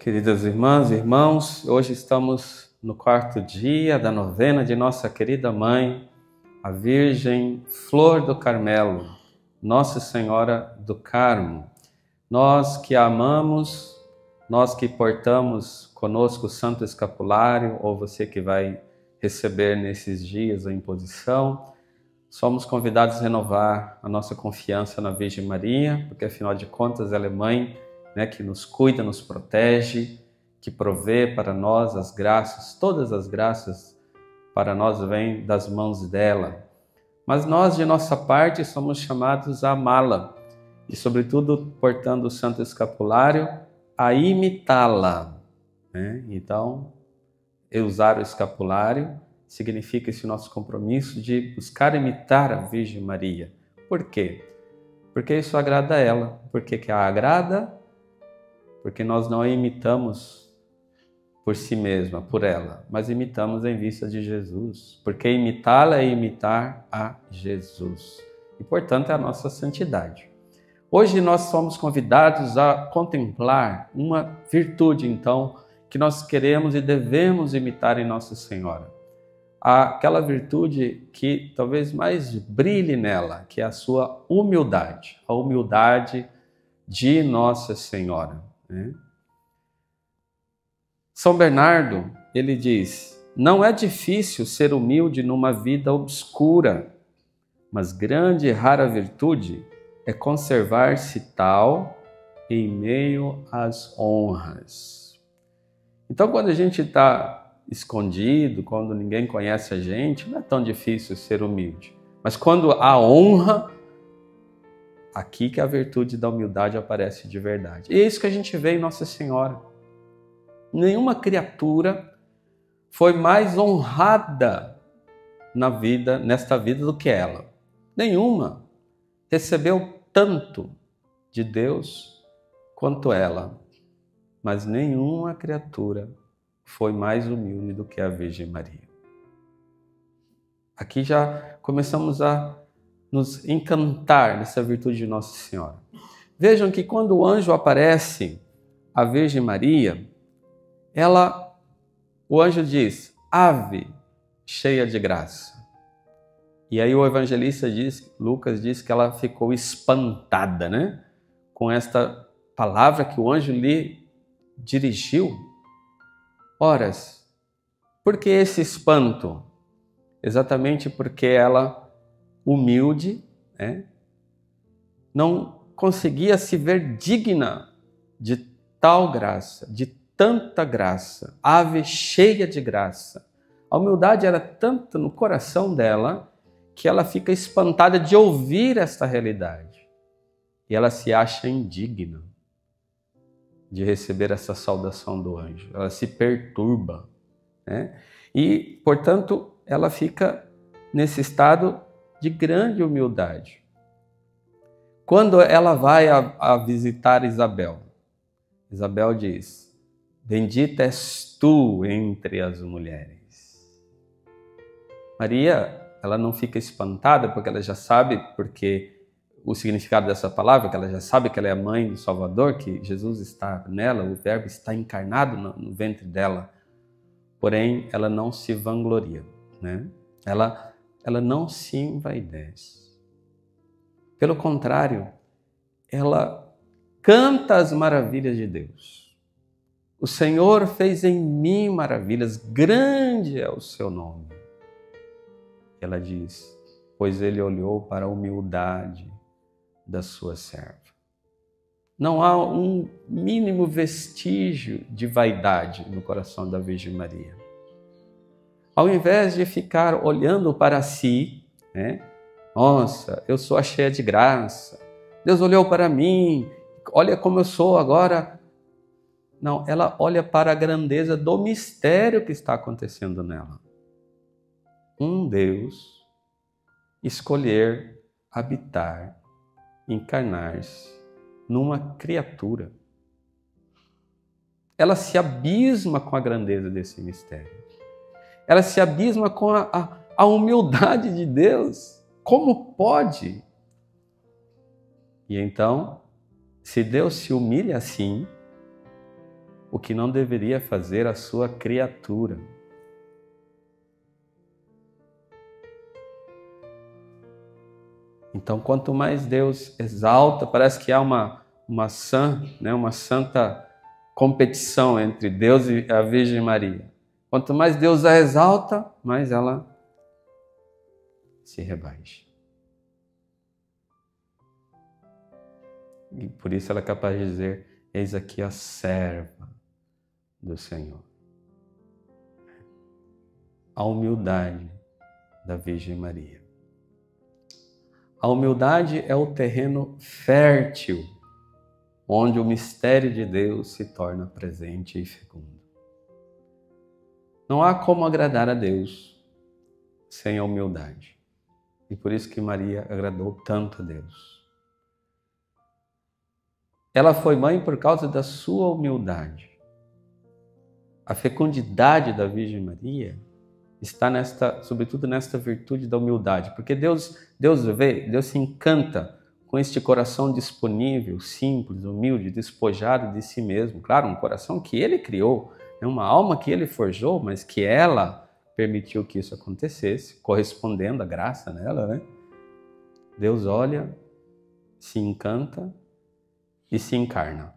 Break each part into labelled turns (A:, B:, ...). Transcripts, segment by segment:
A: Queridas irmãs e irmãos, hoje estamos no quarto dia da novena de nossa querida mãe, a Virgem Flor do Carmelo, Nossa Senhora do Carmo. Nós que a amamos, nós que portamos conosco o Santo Escapulário, ou você que vai receber nesses dias a imposição, somos convidados a renovar a nossa confiança na Virgem Maria, porque afinal de contas ela é mãe, que nos cuida, nos protege, que provê para nós as graças, todas as graças para nós vêm das mãos dela. Mas nós, de nossa parte, somos chamados a amá-la e, sobretudo, portando o Santo Escapulário, a imitá-la. Então, usar o escapulário significa esse nosso compromisso de buscar imitar a Virgem Maria. Por quê? Porque isso agrada a ela. Por que a agrada? Porque nós não a imitamos por si mesma, por ela, mas imitamos em vista de Jesus. Porque imitá-la é imitar a Jesus. E, portanto, é a nossa santidade. Hoje nós somos convidados a contemplar uma virtude, então, que nós queremos e devemos imitar em Nossa Senhora. Aquela virtude que talvez mais brilhe nela, que é a sua humildade, a humildade de Nossa Senhora. São Bernardo, ele diz: não é difícil ser humilde numa vida obscura, mas grande e rara virtude é conservar-se tal em meio às honras. Então, quando a gente está escondido, quando ninguém conhece a gente, não é tão difícil ser humilde. Mas quando há honra, aqui que a virtude da humildade aparece de verdade. E é isso que a gente vê em Nossa Senhora. Nenhuma criatura foi mais honrada nesta vida do que ela. Nenhuma recebeu tanto de Deus quanto ela. Mas nenhuma criatura foi mais humilde do que a Virgem Maria. Aqui já começamos a nos encantar nessa virtude de Nossa Senhora. Vejam que quando o anjo aparece à Virgem Maria, o anjo diz: ave, cheia de graça. E aí o evangelista Lucas diz que ela ficou espantada, com esta palavra que o anjo lhe dirigiu. Horas, por que esse espanto? Exatamente porque ela, humilde, não conseguia se ver digna de tal graça, de tanta graça, ave cheia de graça. A humildade era tanto no coração dela que ela fica espantada de ouvir esta realidade. E ela se acha indigna de receber essa saudação do anjo. Ela se perturba. E, portanto, ela fica nesse estado de grande humildade. Quando ela vai a visitar Isabel, Isabel diz: bendita és tu entre as mulheres. Maria, ela não fica espantada porque ela já sabe o significado dessa palavra, que ela já sabe que ela é a mãe do Salvador, que Jesus está nela, o Verbo está encarnado no ventre dela. Porém, ela não se vangloria, Ela não se envaidece. Pelo contrário, ela canta as maravilhas de Deus. O Senhor fez em mim maravilhas, grande é o seu nome. Ela diz: pois ele olhou para a humildade da sua serva. Não há um mínimo vestígio de vaidade no coração da Virgem Maria. Ao invés de ficar olhando para si, nossa, eu sou a cheia de graça, Deus olhou para mim, olha como eu sou agora. Não, ela olha para a grandeza do mistério que está acontecendo nela. Um Deus escolher habitar, encarnar-se numa criatura. Ela se abisma com a grandeza desse mistério. Ela se abisma com a humildade de Deus. Como pode? E então, se Deus se humilha assim, o que não deveria fazer a sua criatura. Então, quanto mais Deus exalta, parece que há uma santa competição entre Deus e a Virgem Maria. Quanto mais Deus a exalta, mais ela se rebaixa. E por isso ela é capaz de dizer: eis aqui a serva do Senhor. A humildade da Virgem Maria. A humildade é o terreno fértil, onde o mistério de Deus se torna presente e fecundo. Não há como agradar a Deus sem a humildade. E por isso que Maria agradou tanto a Deus. Ela foi mãe por causa da sua humildade. A fecundidade da Virgem Maria está sobretudo nesta virtude da humildade, porque Deus se encanta com este coração disponível, simples, humilde, despojado de si mesmo. Claro, um coração que Ele criou, uma alma que Ele forjou, mas que ela permitiu que isso acontecesse, correspondendo à graça nela, né? Deus olha, se encanta e se encarna.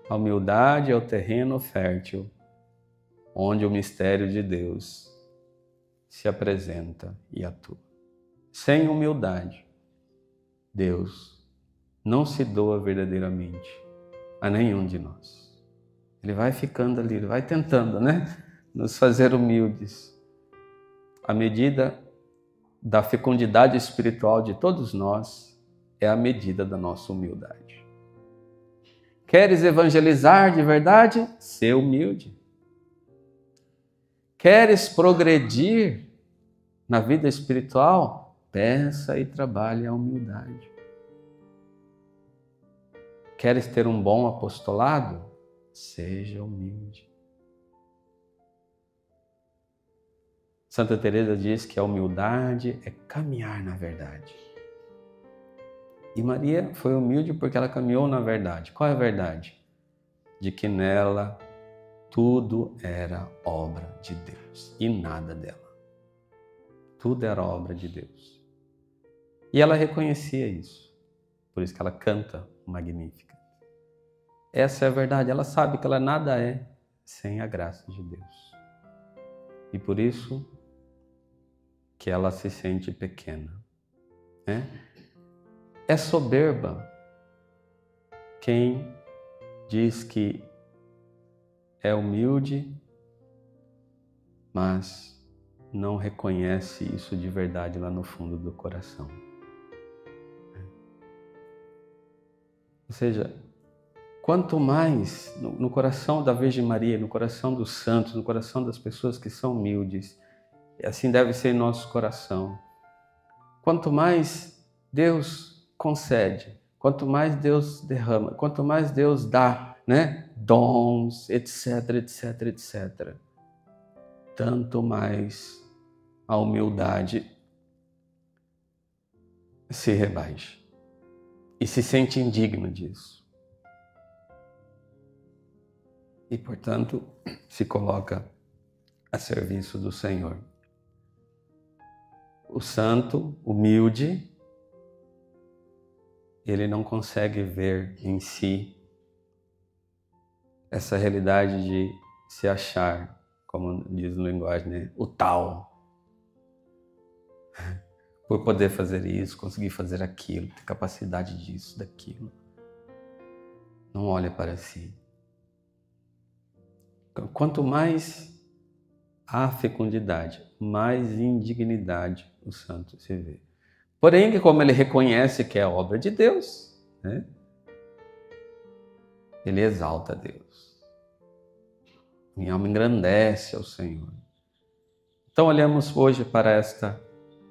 A: A humildade é o terreno fértil onde o mistério de Deus se apresenta e atua. Sem humildade, Deus não se doa verdadeiramente a nenhum de nós. Ele vai ficando ali, ele vai tentando, nos fazer humildes. A medida da fecundidade espiritual de todos nós é a medida da nossa humildade. Queres evangelizar de verdade? Sê humilde. Queres progredir na vida espiritual? Peça e trabalhe a humildade. Queres ter um bom apostolado? Seja humilde. Santa Teresa diz que a humildade é caminhar na verdade. E Maria foi humilde porque ela caminhou na verdade. Qual é a verdade? De que nela tudo era obra de Deus e nada dela. Tudo era obra de Deus. E ela reconhecia isso. Por isso que ela canta o Magnífica. Essa é a verdade. Ela sabe que ela nada é sem a graça de Deus. E por isso que ela se sente pequena. É soberba quem diz que é humilde, mas não reconhece isso de verdade lá no fundo do coração. Ou seja, quanto mais no coração da Virgem Maria, no coração dos santos, no coração das pessoas que são humildes, assim deve ser em nosso coração. Quanto mais Deus concede, quanto mais Deus derrama, quanto mais Deus dá, dons, etc, etc, etc. Tanto mais a humildade se rebaixa e se sente indigno disso. E, portanto, se coloca a serviço do Senhor. O santo, humilde, ele não consegue ver em si essa realidade de se achar, como diz no linguagem, o tal. Por poder fazer isso, conseguir fazer aquilo, ter capacidade disso, daquilo. Não olha para si. Quanto mais há fecundidade, mais indignidade o santo se vê. Porém, como ele reconhece que é obra de Deus, ele exalta a Deus. Minha alma engrandece ao Senhor. Então olhamos hoje para esta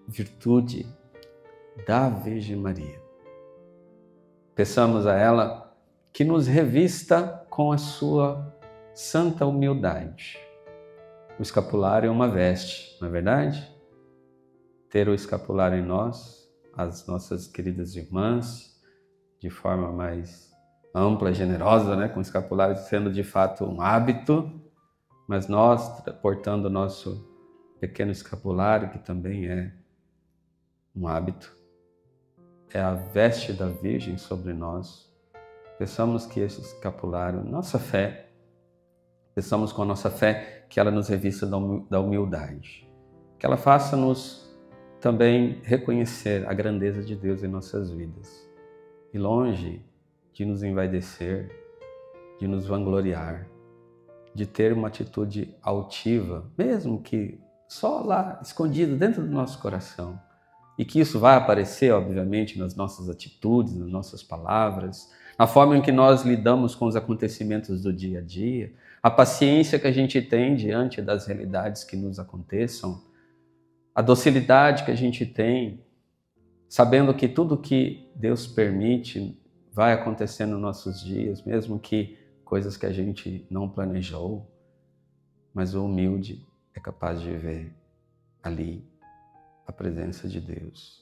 A: virtude da Virgem Maria. Peçamos a ela que nos revista com a sua santa humildade. O escapulário é uma veste, não é verdade? Ter o escapulário em nós, as nossas queridas irmãs, de forma mais ampla, generosa, né, com o escapulário sendo de fato um hábito, mas nós, portando o nosso pequeno escapulário, que também é um hábito, é a veste da Virgem sobre nós. Peçamos que esse escapulário, nossa fé, peçamos com a nossa fé que ela nos revista da humildade, que ela faça-nos também reconhecer a grandeza de Deus em nossas vidas. E longe de nos envaidecer, de nos vangloriar, de ter uma atitude altiva, mesmo que só lá, escondido dentro do nosso coração. E que isso vai aparecer, obviamente, nas nossas atitudes, nas nossas palavras, na forma em que nós lidamos com os acontecimentos do dia a dia, a paciência que a gente tem diante das realidades que nos aconteçam, a docilidade que a gente tem, sabendo que tudo que Deus permite vai acontecer nos nossos dias, mesmo que coisas que a gente não planejou, mas o humilde é capaz de ver ali a presença de Deus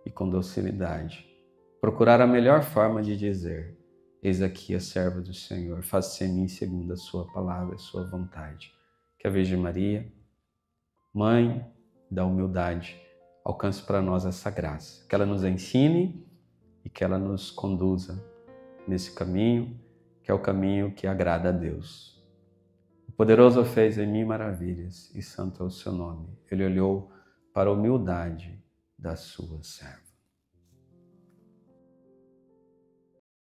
A: e com docilidade procurar a melhor forma de dizer: eis aqui a serva do Senhor, faça-se em mim segundo a sua palavra e a sua vontade. Que a Virgem Maria, Mãe da humildade, alcance para nós essa graça, que ela nos ensine e que ela nos conduza nesse caminho, que é o caminho que agrada a Deus. O poderoso fez em mim maravilhas e santo é o seu nome. Ele olhou para a humildade da sua serva.